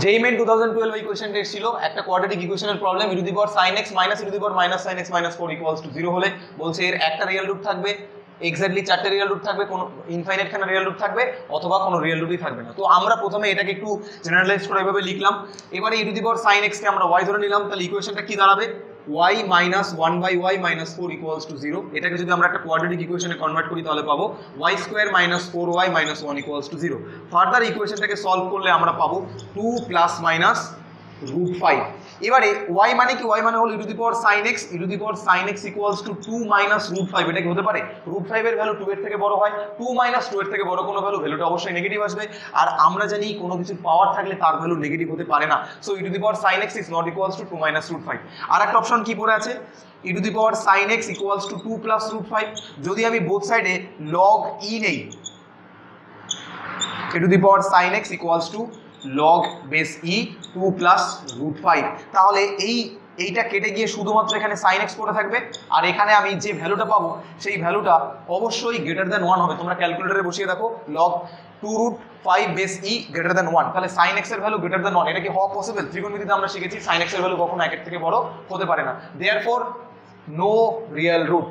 যেই মেন 2012 এই কোশ্চেনটা ছিল একটা কোয়াড্রেটিক ইকুয়েশনের problem e to the power sin x minus e to the power minus sin x minus 4 equals to 0 হলে বলছে এর একটা রিয়েল রুট থাকবে, এক্স্যাক্টলি চারটে রিয়েল রুট থাকবে, কোনো ইনফাইনাইট খানা রিয়েল রুট থাকবে অথবা কোনো রিয়েল রুটই থাকবে না। তো আমরা প্রথমে এটাকে একটু জেনারেলাইজ করে এভাবে লিখলাম। এবারে e to the power sin x কে আমরা y ধরে নিলাম, তাহলে ইকুয়েশনটা কি দাঁড়াবে y minus 1/y minus 4 equals to 0। এটাকে যদি আমরা একটা কোয়াড্রেটিক ইকুয়েশনে কনভার্ট করি তাহলে পাবো y square minus 4y minus 1 equals to 0। Further ইকুয়েশনটাকে সলভ করলে আমরা পাবো 2 প্লাস মাইনাস রুট 5। এবারে y মানে কি, y মানে হলো e to the power sin x, e to the power sin x equals to 2 minus root 5। এটা কি হতে পারে? রুট 5 এর ভ্যালু 2 এর থেকে বড় হয়, 2 মাইনাস 2 এর থেকে বড় কোনো ভ্যালু, ভ্যালুটা অবশ্যই নেগেটিভ আসবে। আর আমরা জানি কোনো কিছুর পাওয়ার থাকলে তার ভ্যালু নেগেটিভ হতে পারে না। So e to the power sin x is not equals to 2 minus root 5। আর একটা অপশন কি পড়ে আছে, e to the power sin x equals to 2 plus root 5। যদি আমি বোথ সাইডে log e নেই, e to the power sin x equals to log base e 2 plus root 5, তাহলে এইটা কেটে গিয়ে শুধুমাত্র এখানে sin x পড়ে থাকবে। আর এখানে আমি যে ভ্যালুটা পাবো সেই ভ্যালুটা অবশ্যই গ্রেটার দ্যান 1 হবে। তোমরা ক্যালকুলেটরে বসিয়ে দেখো log 2 root 5 base e greater than 1, তাহলে sin x এর ভ্যালু গ্রেটার দ্যান 1। এটা কি হওয়া পসিবল? ত্রিকোণমিতিতে আমরা শিখেছি sin x এর ভ্যালু কখনো 1 এর থেকে বড় হতে পারে না। Therefore no real root.